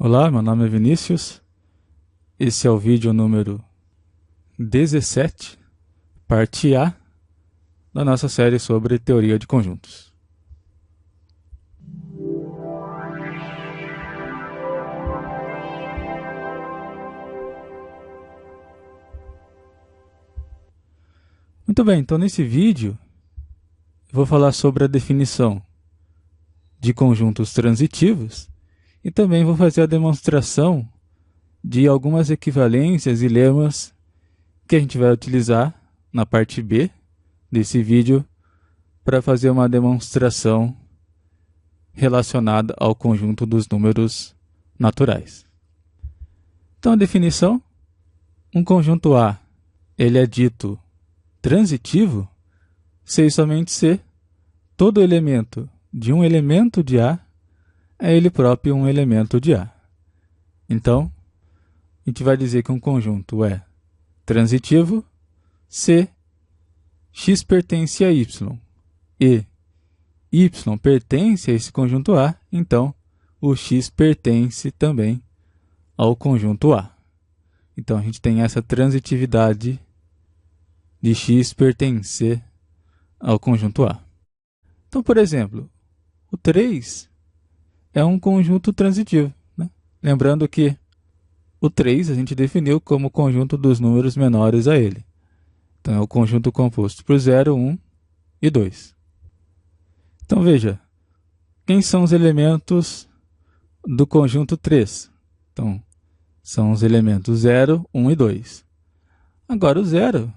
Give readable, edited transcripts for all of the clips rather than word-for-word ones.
Olá, meu nome é Vinícius. Esse é o vídeo número 17, parte A, da nossa série sobre teoria de conjuntos. Muito bem, então nesse vídeo eu vou falar sobre a definição de conjuntos transitivos e também vou fazer a demonstração de algumas equivalências e lemas que a gente vai utilizar na parte B desse vídeo para fazer uma demonstração relacionada ao conjunto dos números naturais. Então a definição, um conjunto A, ele é dito transitivo se e somente se todo elemento de um elemento de A é ele próprio um elemento de A. Então, a gente vai dizer que um conjunto é transitivo se x pertence a y e y pertence a esse conjunto A, então o x pertence também ao conjunto A. Então a gente tem essa transitividade de x pertencer ao conjunto A. Então, por exemplo, o 3 é um conjunto transitivo, né? Lembrando que o 3 a gente definiu como o conjunto dos números menores a ele. Então é o conjunto composto por 0, 1 e 2. Então veja, quem são os elementos do conjunto 3? Então, são os elementos 0, 1 e 2. Agora o 0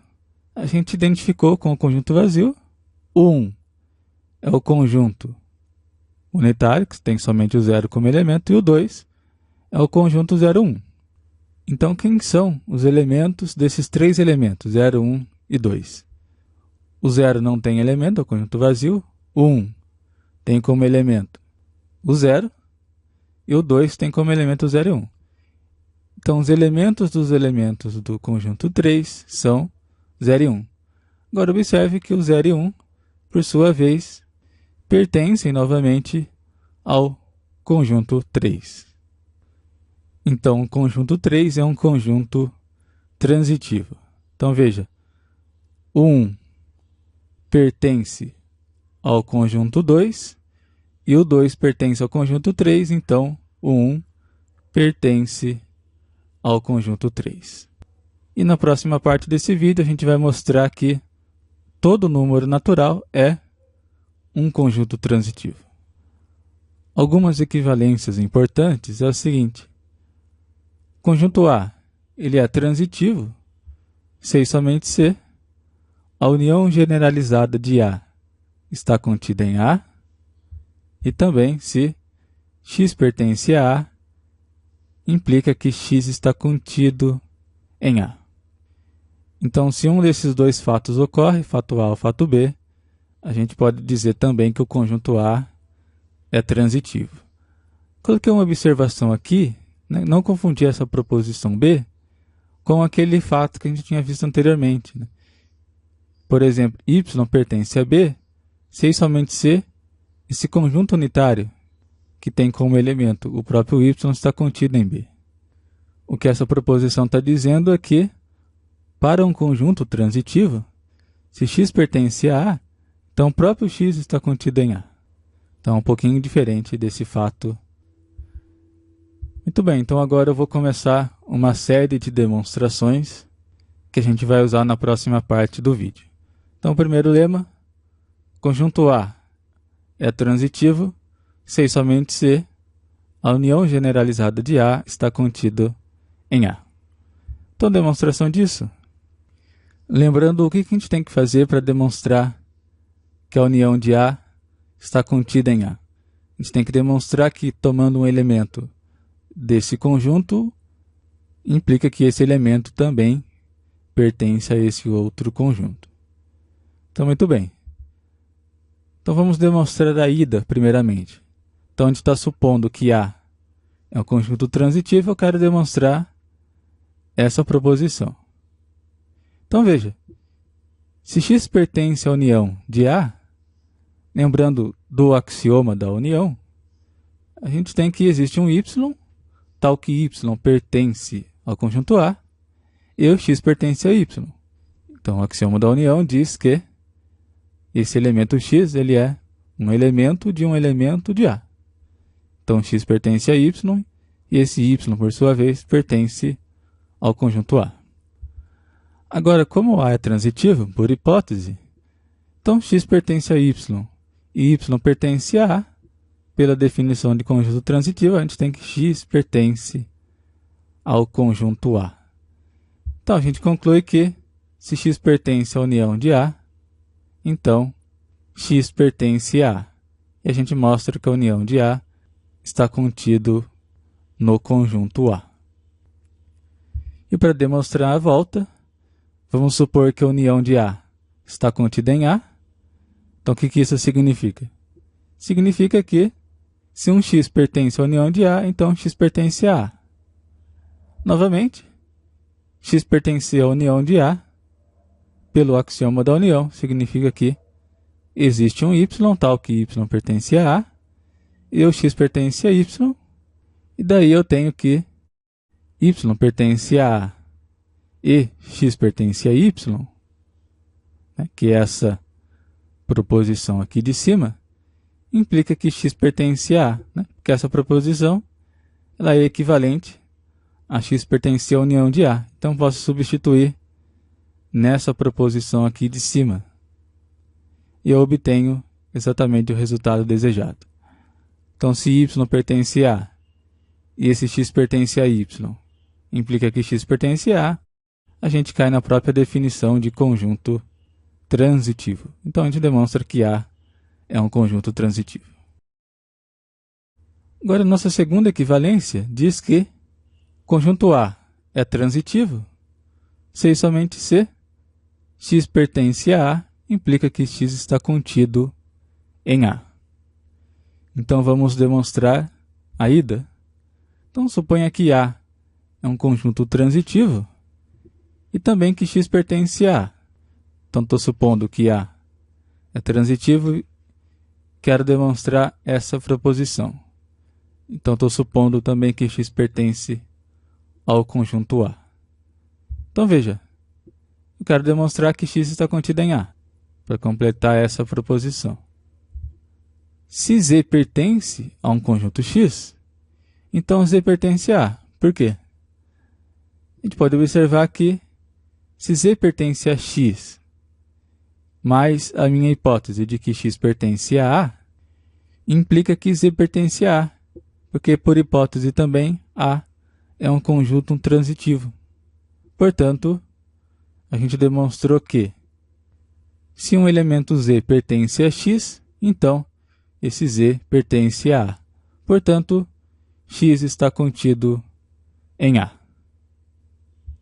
a gente identificou com o conjunto vazio. O 1 é o conjunto unitário, que tem somente o 0 como elemento, e o 2 é o conjunto 0, 1. Então, quem são os elementos desses três elementos, 0, 1 e 2? O 0 não tem elemento, é o conjunto vazio. O 1 tem como elemento o 0, e o 2 tem como elemento o 0 e 1. Então, os elementos dos elementos do conjunto 3 são 0 e 1. Agora, observe que o 0 e 1, por sua vez, pertencem novamente ao conjunto 3. Então, o conjunto 3 é um conjunto transitivo. Então, veja, o 1 pertence ao conjunto 2 e o 2 pertence ao conjunto 3, então o 1 pertence ao conjunto 3. E na próxima parte desse vídeo a gente vai mostrar que todo número natural é um conjunto transitivo. Algumas equivalências importantes é o seguinte: conjunto A, ele é transitivo se e somente se a união generalizada de A está contida em A e também se x pertence a A, implica que x está contido em A. Então, se um desses dois fatos ocorre, fato A ou fato B, a gente pode dizer também que o conjunto A é transitivo. Coloquei uma observação aqui, né? Não confundir essa proposição B com aquele fato que a gente tinha visto anteriormente, né? Por exemplo, y pertence a B se e somente se esse conjunto unitário que tem como elemento o próprio y está contido em B. O que essa proposição está dizendo é que, para um conjunto transitivo, se x pertence a A, então o próprio x está contido em A. Então é um pouquinho diferente desse fato. Muito bem, então agora eu vou começar uma série de demonstrações que a gente vai usar na próxima parte do vídeo. Então, o primeiro lema: conjunto A é transitivo se e somente se a união generalizada de A está contido em A. Então, demonstração disso. Lembrando o que a gente tem que fazer para demonstrar que a união de A está contida em A. A gente tem que demonstrar que, tomando um elemento desse conjunto, implica que esse elemento também pertence a esse outro conjunto. Então, muito bem. Então, vamos demonstrar a ida, primeiramente. Então, a gente está supondo que A é um conjunto transitivo, eu quero demonstrar essa proposição. Então, veja, se x pertence à união de A, lembrando do axioma da união, a gente tem que existe um y tal que y pertence ao conjunto A e o x pertence a y. Então, o axioma da união diz que esse elemento x ele é um elemento de A. Então, x pertence a y e esse y, por sua vez, pertence ao conjunto A. Agora, como A é transitivo, por hipótese, então x pertence a y e y pertence a A. Pela definição de conjunto transitivo, a gente tem que x pertence ao conjunto A. Então, a gente conclui que se x pertence à união de A, então x pertence a A. E a gente mostra que a união de A está contido no conjunto A. E para demonstrar a volta, vamos supor que a união de A está contida em A. Então, o que isso significa? Significa que, se um x pertence à união de A, então x pertence a A. Novamente, x pertence à união de A, pelo axioma da união, significa que existe um y, tal que y pertence a A, e o x pertence a y, e daí eu tenho que y pertence a A e x pertence a y, né, que é essa proposição aqui de cima, implica que x pertence a A, né, porque essa proposição ela é equivalente a x pertence à união de A. Então, posso substituir nessa proposição aqui de cima. E eu obtenho exatamente o resultado desejado. Então, se y pertence a A e esse x pertence a y, implica que x pertence a A gente cai na própria definição de conjunto transitivo. Então, a gente demonstra que A é um conjunto transitivo. Agora, nossa segunda equivalência diz que o conjunto A é transitivo se e somente se x pertence a A, implica que x está contido em A. Então, vamos demonstrar a ida. Então, suponha que A é um conjunto transitivo e também que x pertence a A. Então, estou supondo que A é transitivo e quero demonstrar essa proposição. Então, estou supondo também que x pertence ao conjunto A. Então, veja, eu quero demonstrar que x está contido em A, para completar essa proposição. Se z pertence a um conjunto x, então z pertence a A. Por quê? A gente pode observar que se z pertence a x, mais a minha hipótese de que x pertence a A, implica que z pertence a A, porque por hipótese também A é um conjunto transitivo. Portanto, a gente demonstrou que se um elemento z pertence a x, então esse z pertence a A. Portanto, x está contido em A.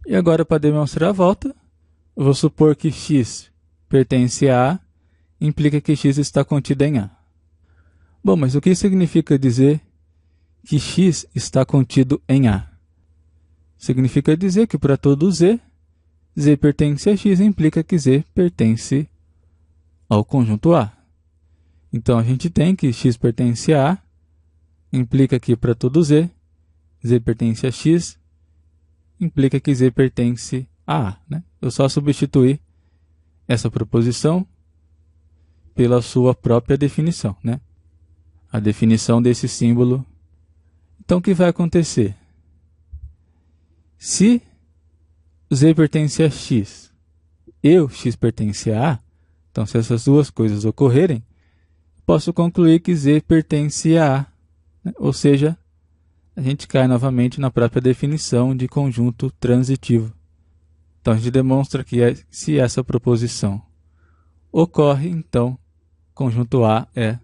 E agora, para demonstrar a volta, eu vou supor que x pertence a A, implica que x está contido em A. Bom, mas o que significa dizer que x está contido em A? Significa dizer que para todo z, z pertence a x implica que z pertence ao conjunto A. Então, a gente tem que x pertence a A, implica que para todo z, z pertence a x, implica que z pertence a A. Né? Eu só substituir essa proposição pela sua própria definição, né? A definição desse símbolo. Então, o que vai acontecer? Se z pertence a x e o x pertence a A, então, se essas duas coisas ocorrerem, posso concluir que z pertence a A, né? Ou seja, a gente cai novamente na própria definição de conjunto transitivo. Então, a gente demonstra que se essa proposição ocorre, então, conjunto A é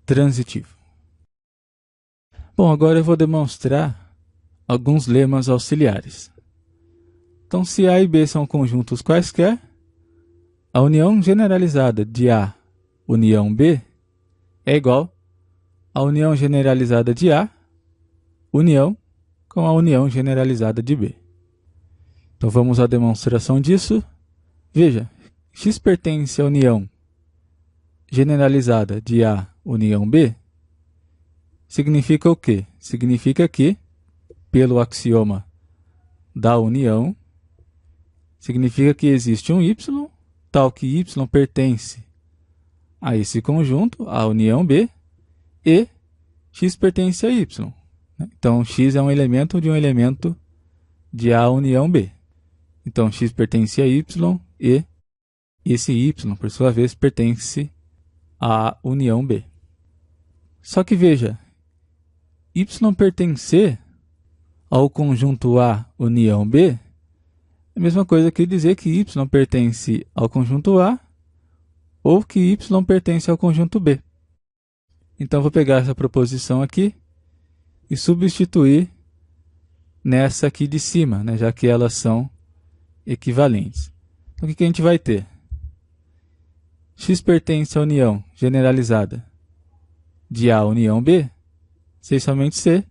transitivo. Bom, agora eu vou demonstrar alguns lemas auxiliares. Então, se A e B são conjuntos quaisquer, a união generalizada de A união B é igual à união generalizada de A união com a união generalizada de B. Então, vamos à demonstração disso. Veja, x pertence à união generalizada de A união B significa o quê? Significa que pelo axioma da união, significa que existe um y, tal que y pertence a esse conjunto, a união B, e x pertence a y. Então, x é um elemento de A união B. Então, x pertence a y e esse y, por sua vez, pertence à união B. Só que veja, y pertencer ao conjunto A união B é a mesma coisa que dizer que y pertence ao conjunto A ou que y pertence ao conjunto B. Então, vou pegar essa proposição aqui e substituir nessa aqui de cima, né, já que elas são equivalentes. Então, o que a gente vai ter? X pertence à união generalizada de A união B, se e somente se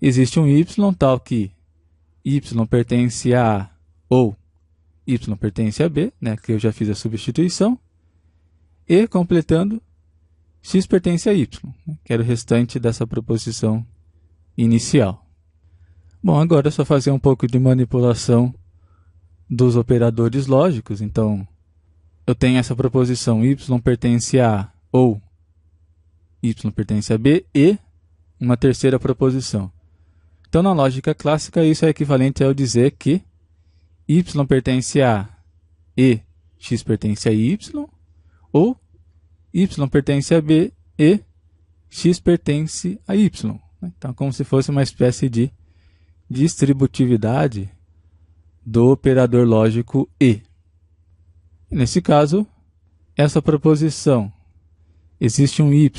existe um y tal que y pertence a A ou y pertence a B, né, que eu já fiz a substituição, e, completando, x pertence a y, que era o restante dessa proposição inicial. Bom, agora é só fazer um pouco de manipulação dos operadores lógicos. Então, eu tenho essa proposição y pertence a A ou y pertence a B e uma terceira proposição. Então, na lógica clássica, isso é equivalente a eu dizer que y pertence a A e x pertence a y, ou y pertence a B e x pertence a y. Então, como se fosse uma espécie de distributividade do operador lógico e. Nesse caso, essa proposição, existe um y,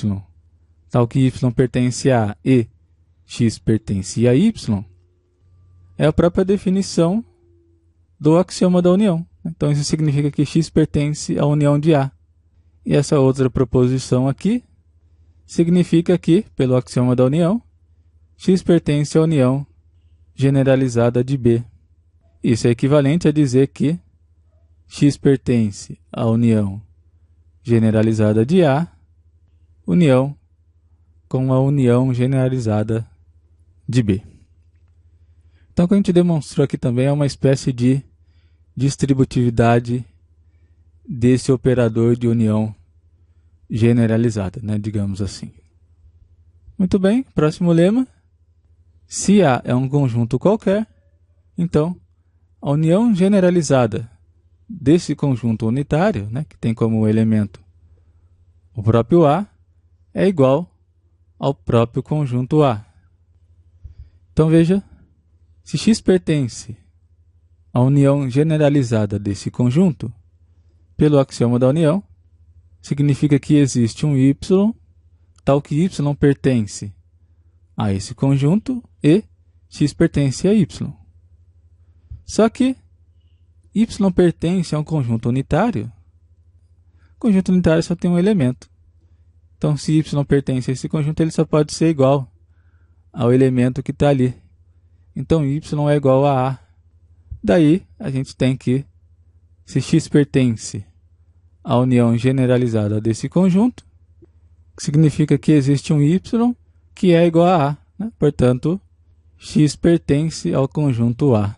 tal que y pertence a e x pertence a y, é a própria definição do axioma da união. Então, isso significa que x pertence à união de A. E essa outra proposição aqui significa que, pelo axioma da união, x pertence à união generalizada de B. Isso é equivalente a dizer que x pertence à união generalizada de A, união com a união generalizada de B. Então, o que a gente demonstrou aqui também é uma espécie de distributividade desse operador de união generalizada, né, digamos assim. Muito bem, próximo lema. Se A é um conjunto qualquer, então a união generalizada desse conjunto unitário, né, que tem como elemento o próprio A, é igual ao próprio conjunto A. Então veja, se x pertence à união generalizada desse conjunto, pelo axioma da união, significa que existe um y, tal que y pertence a esse conjunto e x pertence a y. Só que y pertence a um conjunto unitário. O conjunto unitário só tem um elemento. Então, se y pertence a esse conjunto, ele só pode ser igual ao elemento que está ali. Então, y é igual a A. Daí, a gente tem que, se x pertence à união generalizada desse conjunto, significa que existe um y que é igual a A, né? Portanto, x pertence ao conjunto A.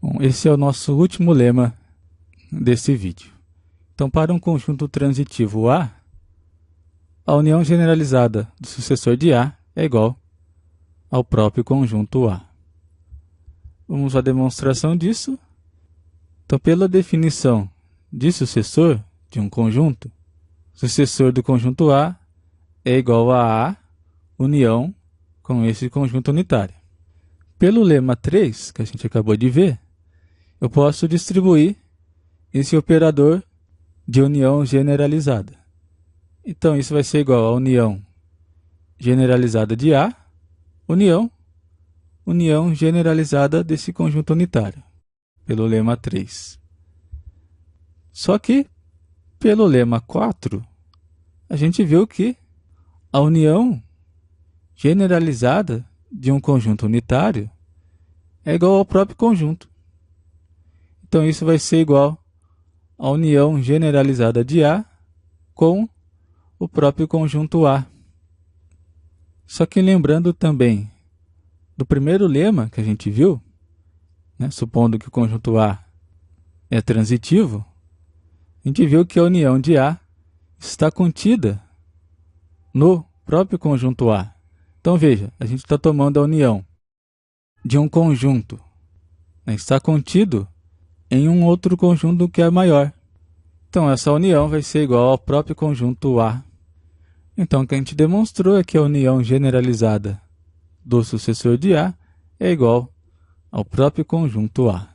Bom, esse é o nosso último lema desse vídeo. Então, para um conjunto transitivo A, a união generalizada do sucessor de A é igual ao próprio conjunto A. Vamos à demonstração disso. Então, pela definição de sucessor de um conjunto, sucessor do conjunto A é igual a A união com esse conjunto unitário. Pelo lema 3, que a gente acabou de ver, eu posso distribuir esse operador de união generalizada. Então, isso vai ser igual a união generalizada de A, união generalizada desse conjunto unitário, pelo lema 3. Só que, pelo lema 4, a gente viu que a união generalizada de um conjunto unitário é igual ao próprio conjunto. Então, isso vai ser igual à união generalizada de A com o próprio conjunto A. Só que lembrando também do primeiro lema que a gente viu, né, supondo que o conjunto A é transitivo, a gente viu que a união de A está contida no próprio conjunto A. Então veja, a gente está tomando a união de um conjunto, né, está contido em um outro conjunto que é maior. Então essa união vai ser igual ao próprio conjunto A. Então o que a gente demonstrou é que a união generalizada do sucessor de A é igual ao próprio conjunto A.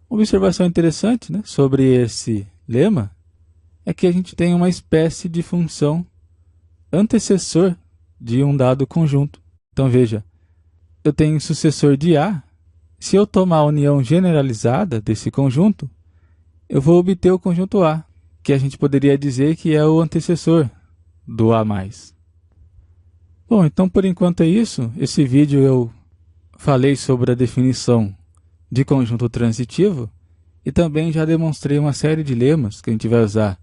Uma observação interessante, né, sobre esse lema é que a gente tem uma espécie de função antecessor de um dado conjunto. Então veja, eu tenho sucessor de A. Se eu tomar a união generalizada desse conjunto, eu vou obter o conjunto A, que a gente poderia dizer que é o antecessor do A+. Bom, então por enquanto é isso. Esse vídeo eu falei sobre a definição de conjunto transitivo e também já demonstrei uma série de lemas que a gente vai usar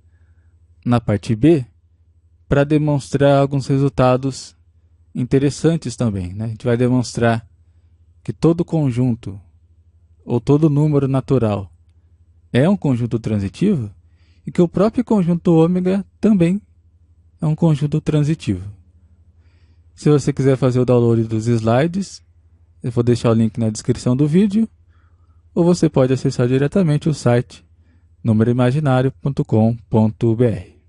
na parte B para demonstrar alguns resultados interessantes também, né? A gente vai demonstrar que todo conjunto ou todo número natural é um conjunto transitivo e que o próprio conjunto ômega também é um conjunto transitivo. Se você quiser fazer o download dos slides, eu vou deixar o link na descrição do vídeo, ou você pode acessar diretamente o site numeroimaginário.com.br.